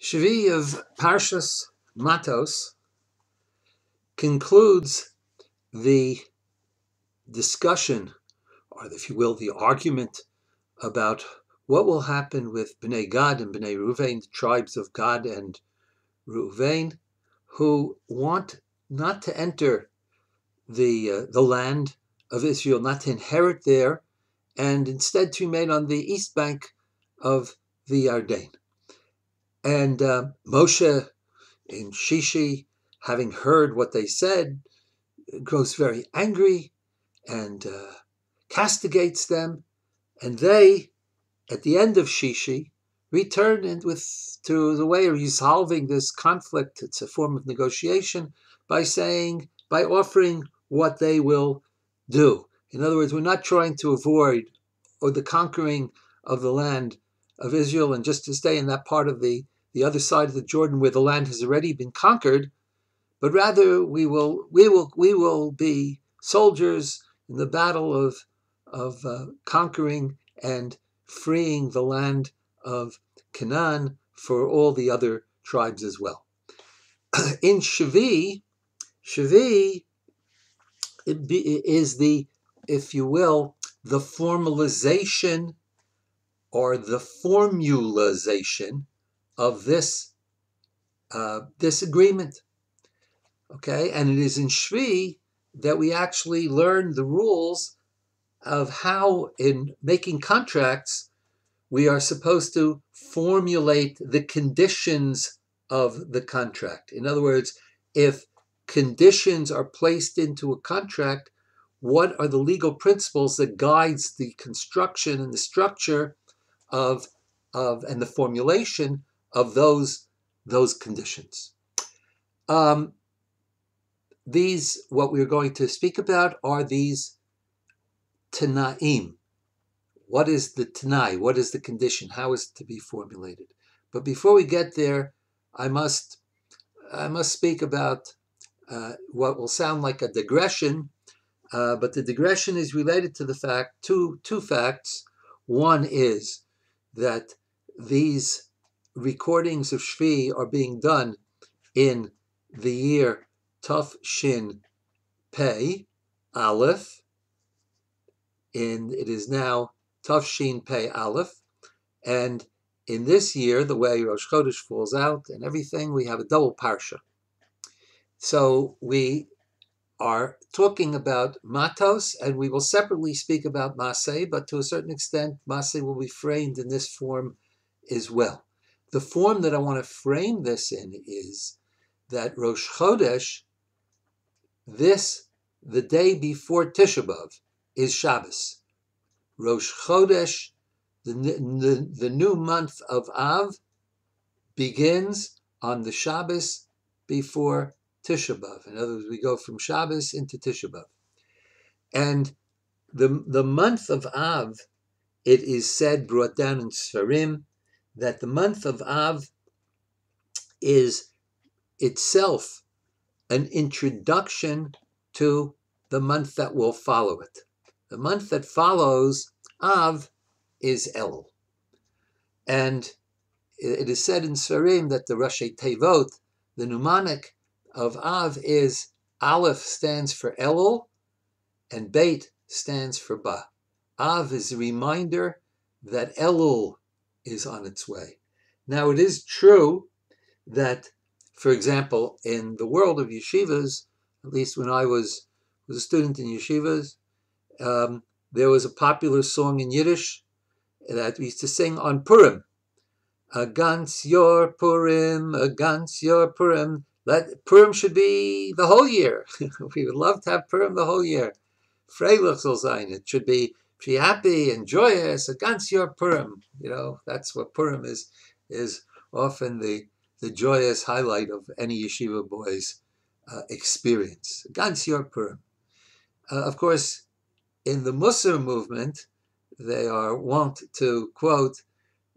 Shevii of Parshas Matos concludes the discussion, or if you will, the argument about what will happen with Bnei Gad and Bnei Reuven, the tribes of Gad and Reuven, who want not to enter the land of Israel, not to inherit there, and instead to remain on the east bank of the Yarden. And Moshe in Shevii, having heard what they said, grows very angry and castigates them. And they, at the end of Shevii, return to the way of resolving this conflict. It's a form of negotiation by offering what they will do. In other words, we're not trying to avoid the conquering of the land of Israel and just to stay in that part of the other side of the Jordan where the land has already been conquered, but rather we will be soldiers in the battle of conquering and freeing the land of Canaan for all the other tribes as well. In Shevii is the, if you will, the formalization or the formulization of this agreement. Okay, and it is in Shevii that we actually learn the rules of how, in making contracts, we are supposed to formulate the conditions of the contract. In other words, if conditions are placed into a contract, what are the legal principles that guides the construction and the structure of and the formulation of those conditions? These, what we're going to speak about, are these Tanaim. What is the Tanai? What is the condition? How is it to be formulated? But before we get there, I must speak about what will sound like a digression, but the digression is related to the fact, two facts. One is that these recordings of Shevii are being done in the year Tuf Shin Pei Aleph, and it is now Tuf Shin Pei Aleph, and in this year, the way Rosh Chodesh falls out and everything, we have a double parsha. So we are talking about Matos, and we will separately speak about Maseh, but to a certain extent, Maseh will be framed in this form as well. The form that I want to frame this in is that Rosh Chodesh, the day before Tisha B'Av, is Shabbos. Rosh Chodesh, the new month of Av, begins on the Shabbos before Tisha B'Av. In other words, we go from Shabbos into Tisha B'Av. And the month of Av, it is said, brought down in Sfarim, that the month of Av is itself an introduction to the month that will follow it. The month that follows Av is Elul. And it is said in Sfarim that the Rashi Tevot, the mnemonic of Av, is Aleph stands for Elul and Beit stands for Ba. Av is a reminder that Elul is on its way. Now, it is true that, for example, in the world of yeshivas, at least when I was a student in yeshivas, there was a popular song in Yiddish that we used to sing on Purim. Agans your Purim, agans your Purim. Purim should be the whole year. We would love to have Purim the whole year. Freilich soll sein. It should be happy and joyous. Agans your Purim. You know, that's what Purim is often the joyous highlight of any yeshiva boy's experience. Agans your Purim. Of course, in the Musar movement, they are wont to quote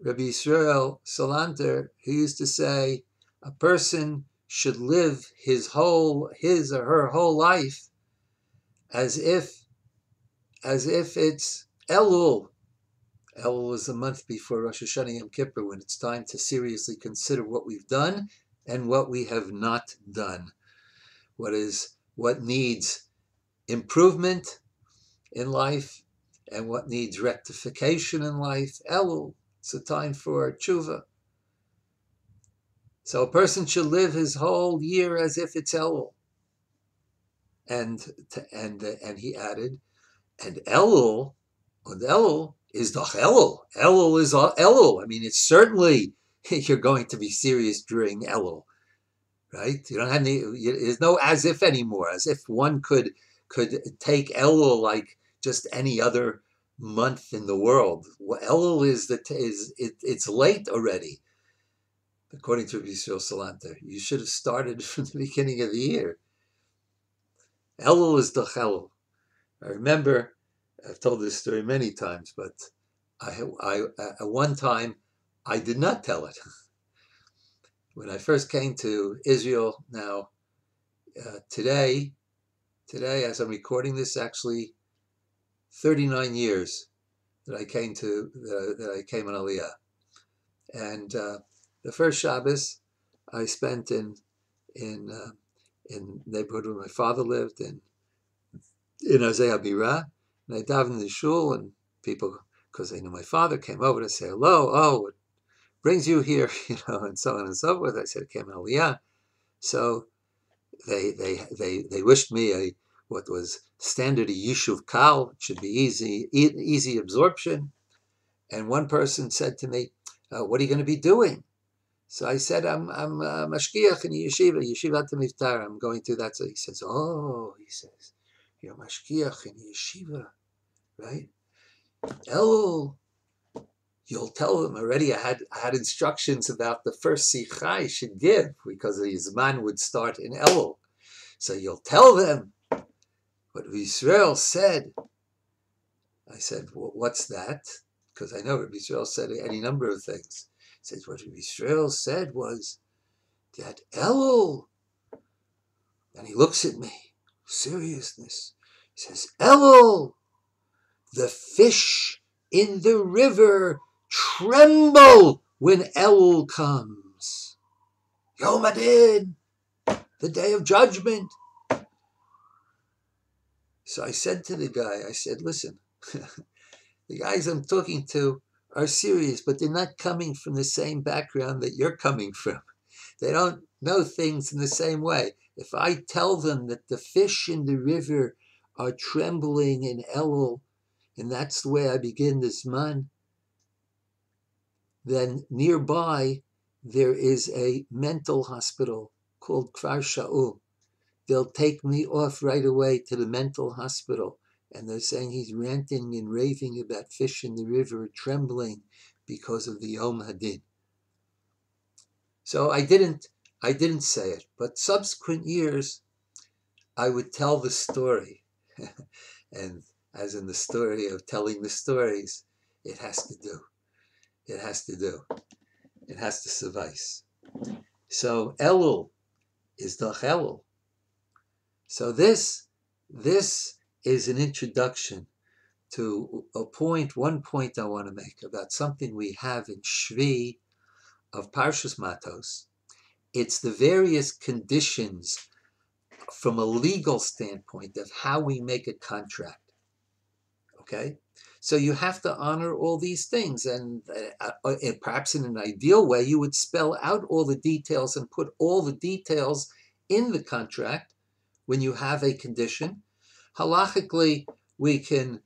Rabbi Yisrael Salanter, who used to say, a person should live his or her whole life as if it's Elul, Elul is the month before Rosh Hashanah Yom Kippur, when it's time to seriously consider what we've done and what we have not done. What needs improvement in life and what needs rectification in life. Elul, it's a time for tshuva. So a person should live his whole year as if it's Elul. And he added, and Elul is the Elul. Elul is Elul. I mean, it's certainly you're going to be serious during Elul, right? You don't have there's no as if anymore. As if one could take Elul like just any other month in the world. Elul it's late already. According to Yisrael Salanter, you should have started from the beginning of the year. Elul is the Elul. I remember, I've told this story many times, but I at one time I did not tell it. When I first came to Israel, now today, as I'm recording this, actually 39 years that I came on Aliyah, and the first Shabbos I spent in the neighborhood where my father lived in Azeh Abira, and I davened in the shul, and people, because they knew my father, came over to say hello. Oh, what brings you here, and so on and so forth. I said, I came on Aliyah. So they wished me what was standard a yishuv kal, it should be easy absorption. And one person said to me, what are you going to be doing? So I said, I'm mashkiach in yeshiva Miftar. I'm going to that. So he says, you're mashkiach in yeshiva, right? Elul, you'll tell them already. I had instructions about the first sikha I should give, because the Zman would start in Elul. So you'll tell them what Yisrael said. I said, what's that? Because I know Rabbi Yisrael said any number of things. He says, what Rabbi Yisrael said was that Elul, and he looks at me, seriousness. He says, Elul, the fish in the river tremble when Elul comes. Yom Adin, the day of judgment. So I said to the guy, listen, the guys I'm talking to are serious, but they're not coming from the same background that you're coming from. They don't know things in the same way. If I tell them that the fish in the river are trembling in Elul, and that's the way I begin this man, then nearby there is a mental hospital called Kfar Shaul. They'll take me off right away to the mental hospital. And they're saying he's ranting and raving about fish in the river trembling because of the Yom Hadin. So I didn't say it, but subsequent years I would tell the story. And as in the story of telling the stories, it has to do. It has to suffice. So Elul is the Elul. So this is an introduction to one point I want to make about something we have in Shevii of Parshas Matos. It's the various conditions from a legal standpoint of how we make a contract. Okay? So you have to honor all these things, and perhaps in an ideal way, you would spell out all the details and put all the details in the contract when you have a condition. Halachically, we can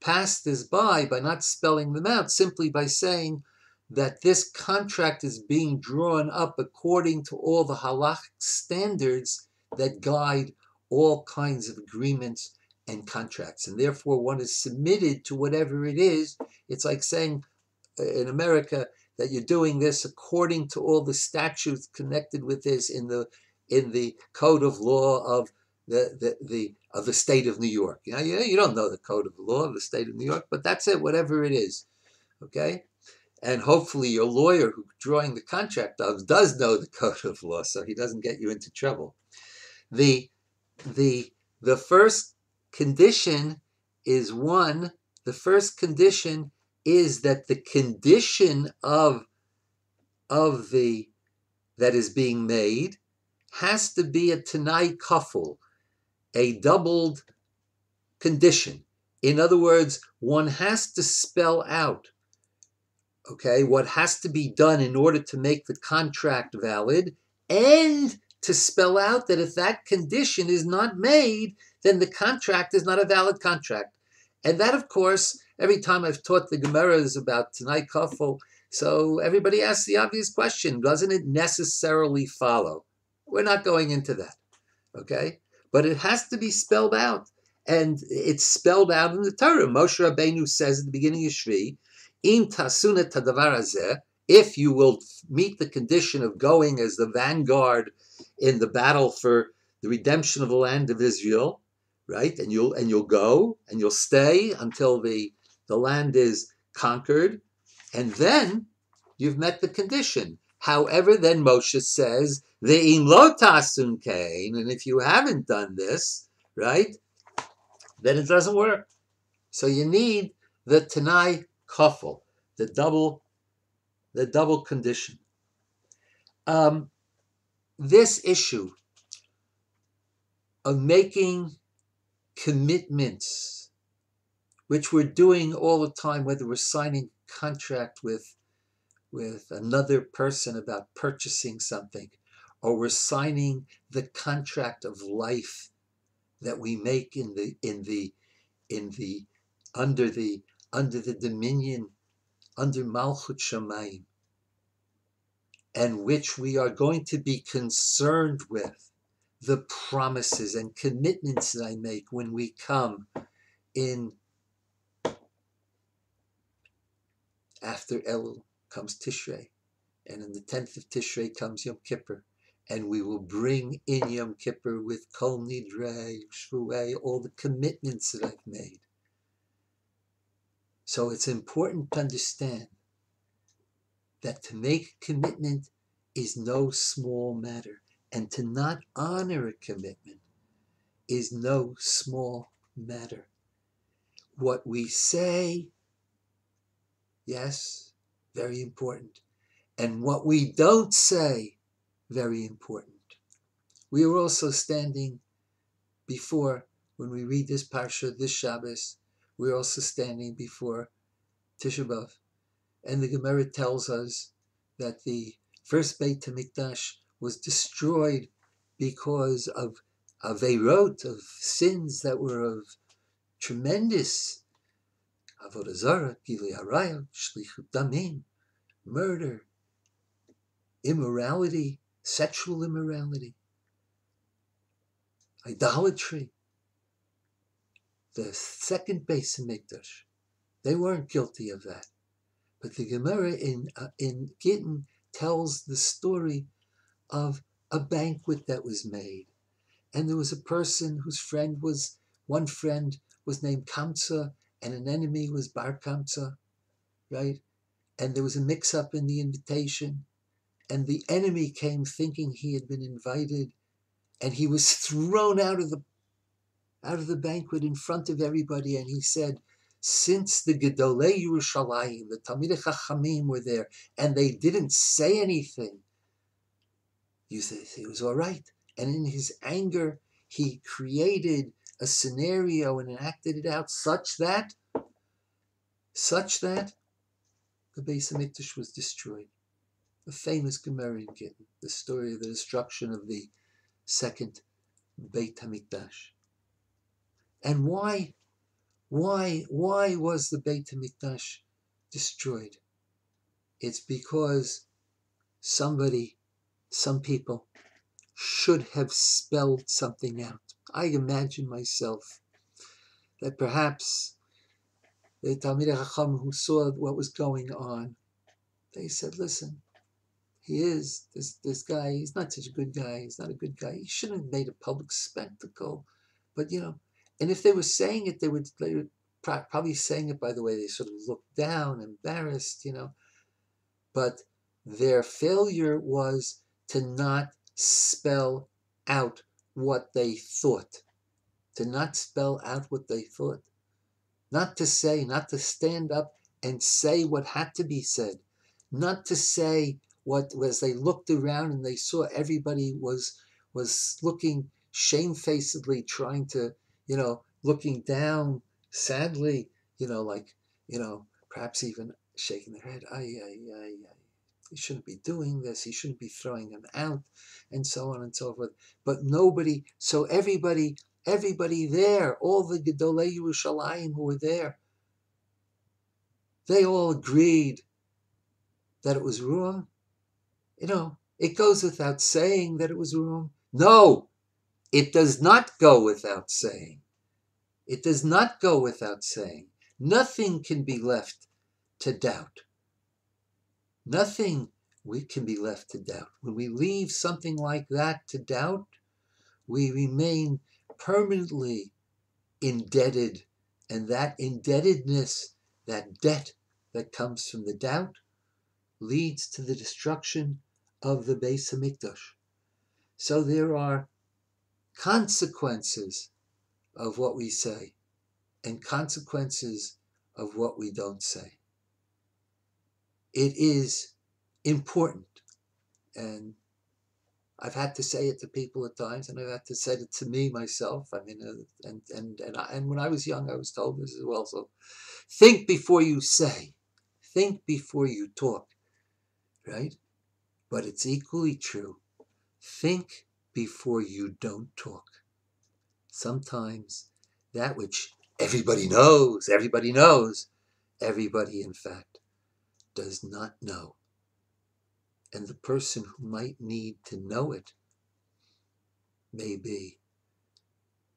pass this by not spelling them out, simply by saying that this contract is being drawn up according to all the halachic standards that guide all kinds of agreements and contracts. And therefore, one is submitted to whatever it is. It's like saying in America that you're doing this according to all the statutes connected with this in the code of law of the state of New York. You don't know the code of law of the state of New York, but that's it, whatever it is. Okay? And hopefully your lawyer who's drawing the contract of does know the code of law, so he doesn't get you into trouble. The first condition is the first condition is that the condition of the that is being made has to be a Tanai Kaful, a doubled condition. In other words, one has to spell out, okay, what has to be done in order to make the contract valid, and to spell out that if that condition is not made, then the contract is not a valid contract. And that, of course, every time I've taught the Gemaras about Tanai Kafel, so everybody asks the obvious question, doesn't it necessarily follow? We're not going into that, okay? But it has to be spelled out. And it's spelled out in the Torah. Moshe Rabbeinu says at the beginning of Shvi, Im tasuna tadavar hazeh, if you will meet the condition of going as the vanguard in the battle for the redemption of the land of Israel, right? And you'll go and you'll stay until the land is conquered, and then you've met the condition. However, then Moshe says, Ve'im lo tasun kain, and if you haven't done this, right, then it doesn't work. So you need the Tanai Kafel, the double condition. This issue of making commitments, which we're doing all the time, whether we're signing contract with another person about purchasing something, or we're signing the contract of life that we make under the dominion, under Malchut Shamayim, and which we are going to be concerned with the promises and commitments that I make when we come in. After Elul comes Tishrei, and on the 10th of Tishrei comes Yom Kippur, and we will bring in Yom Kippur with Kol Nidrei, Shvuei, all the commitments that I've made. So it's important to understand that to make a commitment is no small matter, and to not honor a commitment is no small matter. What we say, yes, very important. And what we don't say, very important. We are also standing before, when we read this Parsha, this Shabbos, we're also standing before Tisha B'Av. And the Gemara tells us that the first Beit HaMikdash was destroyed because of aveirot, of sins that were of tremendous avodah zarah, gilui arayot, shlichut damim, murder, immorality, sexual immorality, idolatry. The second Beis HaMikdash, they weren't guilty of that. But the Gemara in Gittin tells the story of a banquet that was made. And there was a person whose one friend was named Kamsa, and an enemy was Bar Kamsa, right? And there was a mix-up in the invitation, and the enemy came thinking he had been invited, and he was thrown out of the banquet in front of everybody, and he said, since the Gedolei Yerushalayim, the Talmidei Chachamim were there, and they didn't say anything, it was all right. And in his anger, he created a scenario and acted it out such that the Beis HaMikdash was destroyed. A famous Gemara in Gittin, the story of the destruction of the second Beit HaMikdash. And why was the Beit HaMikdash destroyed? It's because some people should have spelled something out. I imagine myself that perhaps the Talmidei Chacham who saw what was going on, they said, listen, he is, this guy, he's not such a good guy, he's not a good guy, he shouldn't have made a public spectacle. But, and if they were saying it, they were probably saying it by the way they sort of looked down, embarrassed, But their failure was to not spell out what they thought. To not spell out what they thought. Not to stand up and say what had to be said, not to say what was. They looked around and they saw everybody was looking shamefacedly, trying to, looking down sadly, like, perhaps even shaking their head. He shouldn't be doing this. He shouldn't be throwing him out, and so on and so forth. But nobody, so everybody there, all the Gedolei Yerushalayim who were there, they all agreed that it was wrong. It goes without saying that it was wrong. No, it does not go without saying. It does not go without saying. Nothing can be left to doubt. Nothing can be left to doubt. When we leave something like that to doubt, we remain permanently indebted. And that indebtedness, that debt that comes from the doubt, leads to the destruction of the Beis Hamikdash. So there are consequences of what we say and consequences of what we don't say. It is important, and I've had to say it to people at times, and I've had to say it to me myself. I mean, and when I was young, I was told this as well. So, think before you say, think before you talk, right? But it's equally true. Think before you don't talk. Sometimes that which everybody knows, everybody in fact does not know. And the person who might need to know it may be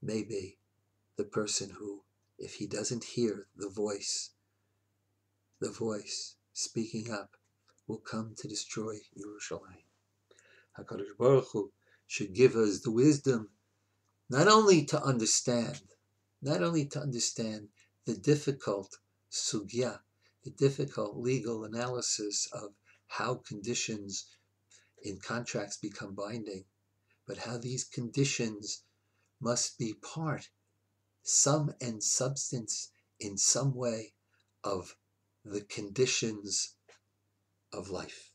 the person who, if he doesn't hear the voice speaking up, will come to destroy Yerushalayim. HaKadosh Baruch Hu should give us the wisdom not only to understand the difficult sugya, the difficult legal analysis of how conditions in contracts become binding, but how these conditions must be part, sum and substance in some way, of the conditions of life.